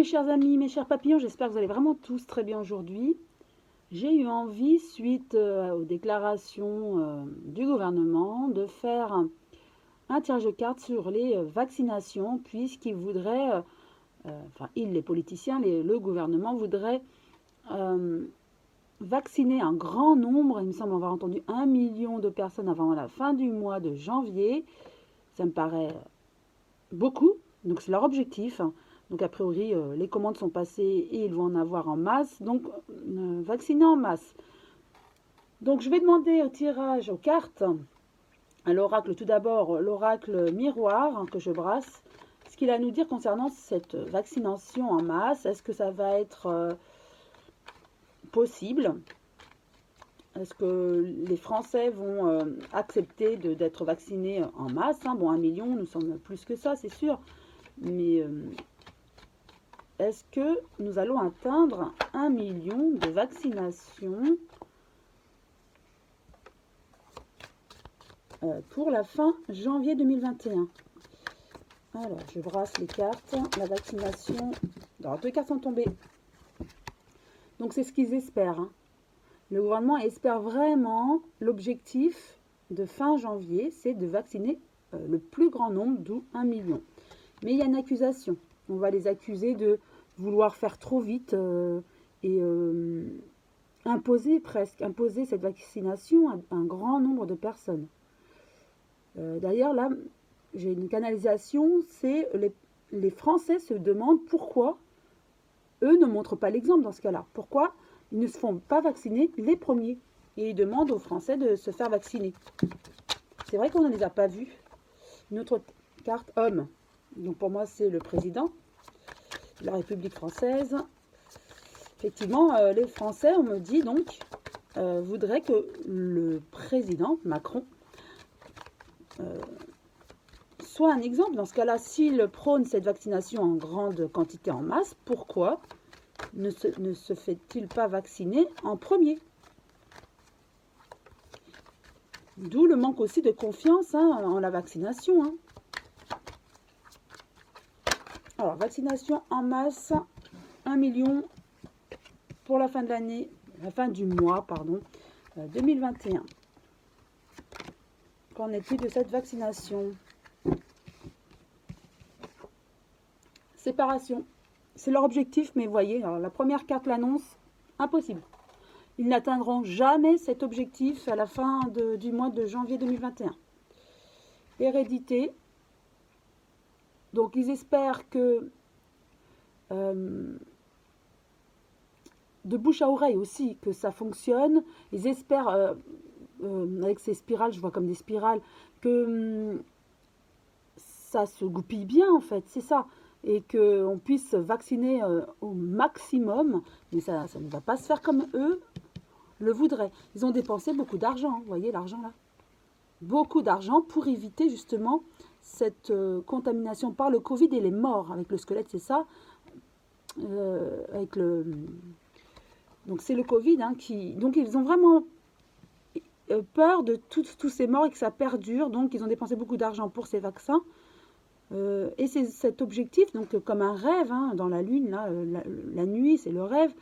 chers amis, mes chers papillons, j'espère que vous allez vraiment tous très bien aujourd'hui. J'ai eu envie, suite aux déclarations du gouvernement, de faire un tirage de cartes sur les vaccinations, puisqu'ils voudraient, enfin ils, les politiciens, le gouvernement voudrait vacciner un grand nombre, il me semble avoir entendu 1 million de personnes avant la fin du mois de janvier. Ça me paraît beaucoup, donc c'est leur objectif. Donc a priori, les commandes sont passées et ils vont en avoir en masse. Donc vacciner en masse. Donc je vais demander au tirage aux cartes, à l'oracle tout d'abord, l'oracle miroir que je brasse, ce qu'il a à nous dire concernant cette vaccination en masse. Est-ce que ça va être possible? Est-ce que les Français vont accepter d'être vaccinés en masse? Bon, 1 million, nous sommes plus que ça, c'est sûr. Mais est-ce que nous allons atteindre 1 million de vaccinations pour la fin janvier 2021? Alors, je brasse les cartes. La vaccination... Alors, 2 cartes sont tombées. Donc, c'est ce qu'ils espèrent. Le gouvernement espère vraiment, l'objectif de fin janvier, c'est de vacciner le plus grand nombre, d'où 1 million. Mais il y a une accusation. On va les accuser de vouloir faire trop vite et imposer cette vaccination à un grand nombre de personnes. D'ailleurs, là, j'ai une canalisation, c'est les Français se demandent pourquoi eux ne montrent pas l'exemple dans ce cas-là. Pourquoi ils ne se font pas vacciner les premiers. Et ils demandent aux Français de se faire vacciner. C'est vrai qu'on ne les a pas vus. Une autre carte, homme. Donc pour moi, c'est le président de la République française. Effectivement, les Français, on me dit donc, voudraient que le président, Macron, soit un exemple. Dans ce cas-là, s'il prône cette vaccination en grande quantité, en masse, pourquoi ne se fait-il pas vacciner en premier? D'où le manque aussi de confiance en la vaccination. Alors, vaccination en masse, 1 million pour la fin de l'année, la fin du mois, pardon, 2021. Qu'en est-il de cette vaccination? Séparation. C'est leur objectif, mais vous voyez, alors la première carte l'annonce, impossible. Ils n'atteindront jamais cet objectif à la fin du mois de janvier 2021. Hérédité. Donc ils espèrent que de bouche à oreille aussi, que ça fonctionne. Ils espèrent, avec ces spirales, je vois comme des spirales, que ça se goupille bien en fait, c'est ça. Et qu'on puisse vacciner au maximum, mais ça ne va pas se faire comme eux le voudraient. Ils ont dépensé beaucoup d'argent, vous voyez l'argent là? Beaucoup d'argent pour éviter justement cette contamination par le Covid et les morts avec le squelette, c'est ça. Donc c'est le Covid qui... Donc ils ont vraiment peur de tous ces morts et que ça perdure, donc ils ont dépensé beaucoup d'argent pour ces vaccins. Et c'est cet objectif, donc comme un rêve, dans la lune, là, la nuit, c'est le rêve.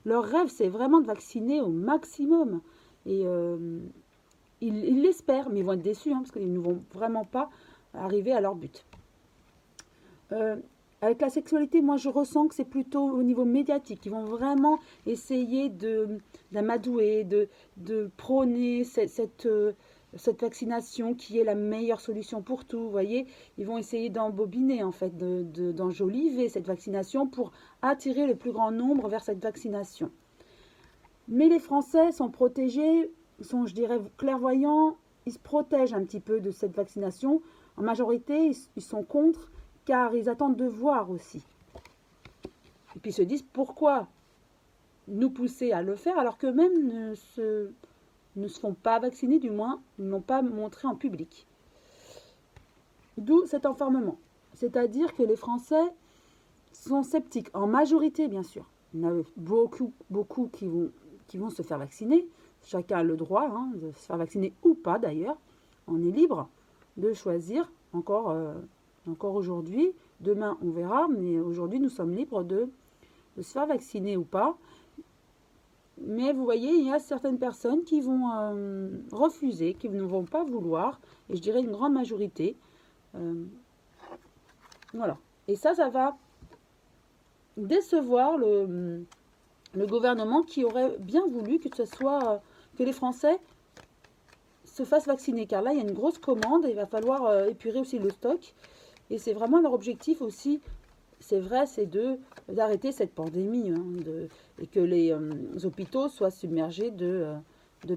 Leur rêve, c'est vraiment de vacciner au maximum. Et ils l'espèrent, mais ils vont être déçus, parce qu'ils ne vont vraiment pas arriver à leur but. Avec la sexualité, moi, je ressens que c'est plutôt au niveau médiatique. Ils vont vraiment essayer d'amadouer, de prôner cette vaccination qui est la meilleure solution pour tout, vous voyez. Ils vont essayer d'embobiner, en fait, d'enjoliver cette vaccination pour attirer le plus grand nombre vers cette vaccination. Mais les Français sont protégés, sont, je dirais, clairvoyants, ils se protègent un petit peu de cette vaccination. En majorité, ils sont contre, car ils attendent de voir aussi. Et puis ils se disent, pourquoi nous pousser à le faire alors qu'eux-mêmes ne se font pas vacciner, du moins, ils n'ont pas montré en public. D'où cet enfermement. C'est-à-dire que les Français sont sceptiques, en majorité bien sûr. Il y en a beaucoup qui vont se faire vacciner. Chacun a le droit de se faire vacciner ou pas d'ailleurs. On est libre de choisir encore aujourd'hui Demain, on verra, mais aujourd'hui, nous sommes libres de se faire vacciner ou pas. Mais vous voyez, il y a certaines personnes qui vont refuser, qui ne vont pas vouloir, et je dirais une grande majorité. Voilà. Et ça va décevoir le gouvernement qui aurait bien voulu que ce soit que les Français se fassent vacciner. Car là, il y a une grosse commande, et il va falloir épurer aussi le stock. Et c'est vraiment leur objectif aussi, c'est vrai, c'est d'arrêter cette pandémie hein, et que les hôpitaux soient submergés de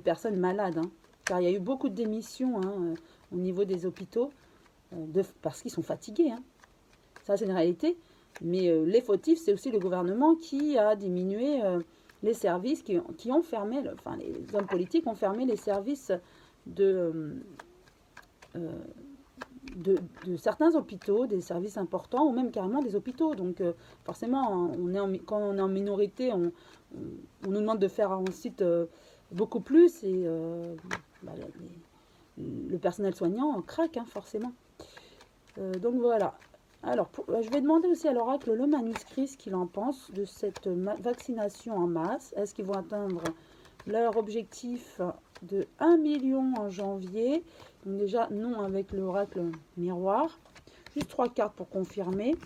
personnes malades. Hein. Car il y a eu beaucoup de démissions hein, au niveau des hôpitaux parce qu'ils sont fatigués. Hein. Ça, c'est une réalité. Mais les fautifs, c'est aussi le gouvernement qui a diminué les services, qui ont fermé, enfin les hommes politiques ont fermé les services de certains hôpitaux, des services importants, ou même carrément des hôpitaux. Donc forcément, quand on est en minorité, on nous demande de faire ensuite beaucoup plus, et le personnel soignant craque hein, forcément. Donc voilà. Alors, je vais demander aussi à l'oracle le manuscrit ce qu'il en pense de cette vaccination en masse. Est-ce qu'ils vont atteindre leur objectif de 1 million en janvier? Donc déjà, non avec l'oracle miroir. Juste 3 cartes pour confirmer.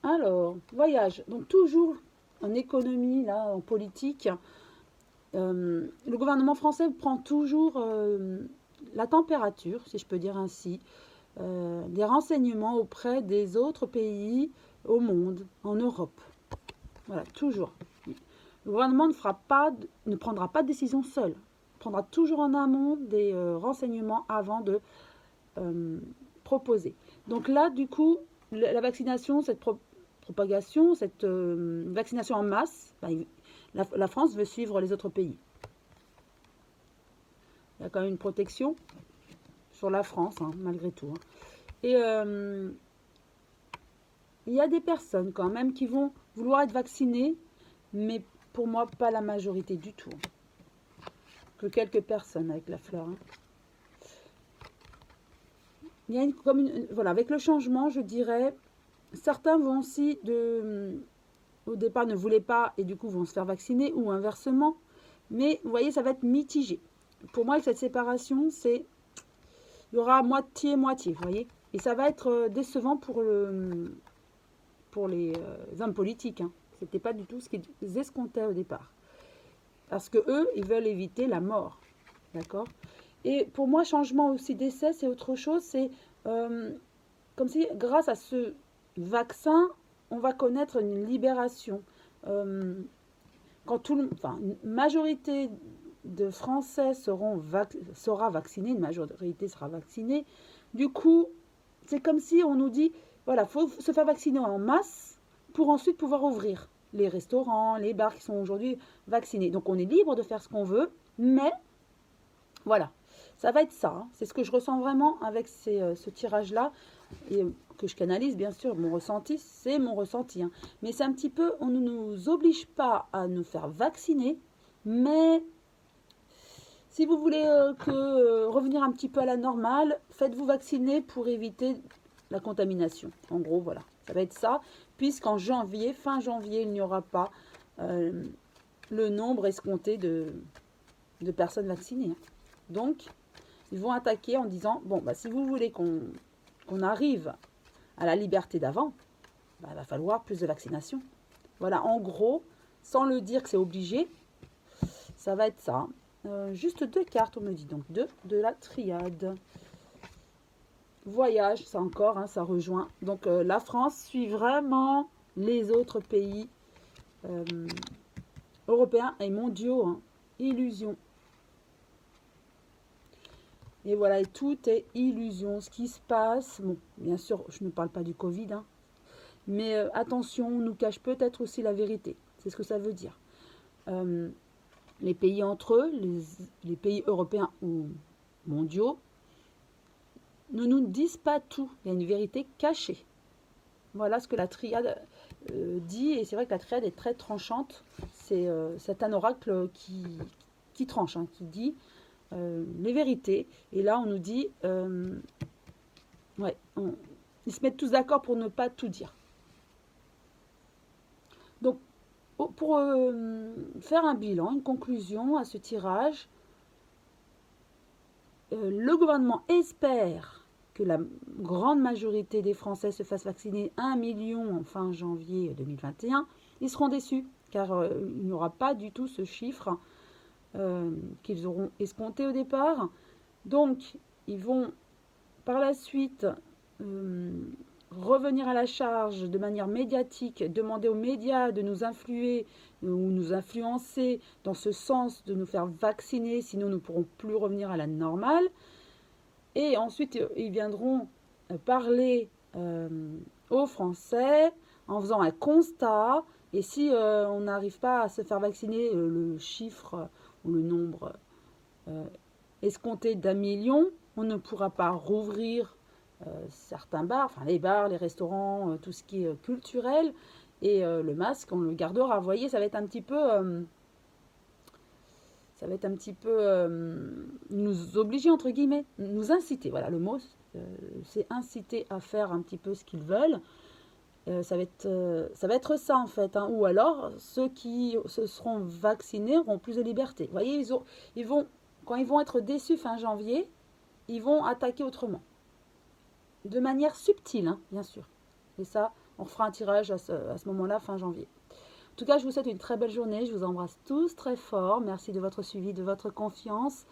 Alors, voyage. Donc toujours en économie, là, en politique. Le gouvernement français prend toujours la température, si je peux dire ainsi, des renseignements auprès des autres pays au monde, en Europe. Voilà, toujours. Le gouvernement ne prendra pas de décision seul. Il prendra toujours en amont des renseignements avant de proposer. Donc là, du coup, la vaccination, cette propagation, cette vaccination en masse, la France veut suivre les autres pays. Il y a quand même une protection sur la France, hein, malgré tout. Hein. Et il y a des personnes quand même qui vont vouloir être vaccinées, mais pour moi, pas la majorité du tout. Que quelques personnes avec la fleur. Hein. Il y a voilà, avec le changement, je dirais, certains vont aussi, au départ, ne voulaient pas et du coup vont se faire vacciner, ou inversement. Mais vous voyez, ça va être mitigé. Pour moi, avec cette séparation, il y aura moitié-moitié, vous voyez. Et ça va être décevant pour les hommes politiques. Hein. Ce n'était pas du tout ce qu'ils escomptaient au départ. Parce que eux, ils veulent éviter la mort. D'accord? Et pour moi, changement aussi d'essai, c'est autre chose. C'est comme si, grâce à ce vaccin, on va connaître une libération. Quand une majorité de Français sera vaccinée, une majorité sera vaccinée, du coup, c'est comme si on nous dit, voilà, il faut se faire vacciner en masse pour ensuite pouvoir ouvrir les restaurants, les bars qui sont aujourd'hui vaccinés. Donc on est libre de faire ce qu'on veut, mais voilà, ça va être ça. Hein. C'est ce que je ressens vraiment avec ce tirage-là, et que je canalise bien sûr. Mon ressenti, c'est mon ressenti. Hein. Mais c'est un petit peu, on ne nous oblige pas à nous faire vacciner, mais si vous voulez revenir un petit peu à la normale, faites-vous vacciner pour éviter la contamination. En gros, voilà, ça va être ça, puisqu'en janvier, fin janvier, il n'y aura pas le nombre escompté de personnes vaccinées. Hein. Donc, ils vont attaquer en disant, bon, bah, si vous voulez qu'on arrive à la liberté d'avant, bah, il va falloir plus de vaccination. Voilà, en gros, sans le dire que c'est obligé, ça va être ça. Juste 2 cartes, on me dit, donc 2 de la triade. Voyage, ça encore, hein, ça rejoint. Donc la France suit vraiment les autres pays européens et mondiaux. Hein. Illusion. Et voilà, et tout est illusion. Ce qui se passe, bon, bien sûr, je ne parle pas du Covid, hein, mais attention, on nous cache peut-être aussi la vérité. C'est ce que ça veut dire. Les pays entre eux, les pays européens ou mondiaux, ne nous disent pas tout. Il y a une vérité cachée. Voilà ce que la triade dit. Et c'est vrai que la triade est très tranchante. C'est un oracle qui tranche, hein, qui dit les vérités. Et là, on nous dit Ouais, ils se mettent tous d'accord pour ne pas tout dire. Donc, pour faire un bilan, une conclusion à ce tirage, le gouvernement espère que la grande majorité des Français se fassent vacciner 1 million en fin janvier 2021. Ils seront déçus car il n'y aura pas du tout ce chiffre qu'ils auront escompté au départ. Donc, ils vont par la suite revenir à la charge de manière médiatique, demander aux médias de nous influer ou nous influencer dans ce sens de nous faire vacciner, sinon nous ne pourrons plus revenir à la normale. Et ensuite, ils viendront parler aux Français en faisant un constat. Et si on n'arrive pas à se faire vacciner, le chiffre ou le nombre escompté d'1 million, on ne pourra pas rouvrir certains bars, enfin les bars, les restaurants, tout ce qui est culturel. Et le masque, on le gardera. Vous voyez, ça va être un petit peu... nous obliger, entre guillemets, nous inciter. Voilà, le mot, c'est inciter à faire un petit peu ce qu'ils veulent. Ça va être ça, en fait. Hein. Ou alors, ceux qui se seront vaccinés auront plus de liberté. Vous voyez, quand ils vont être déçus fin janvier, ils vont attaquer autrement. De manière subtile, hein, bien sûr. Et ça, on fera un tirage à ce moment-là, fin janvier. En tout cas, je vous souhaite une très belle journée. Je vous embrasse tous très fort. Merci de votre suivi, de votre confiance.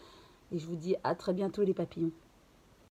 Et je vous dis à très bientôt les papillons.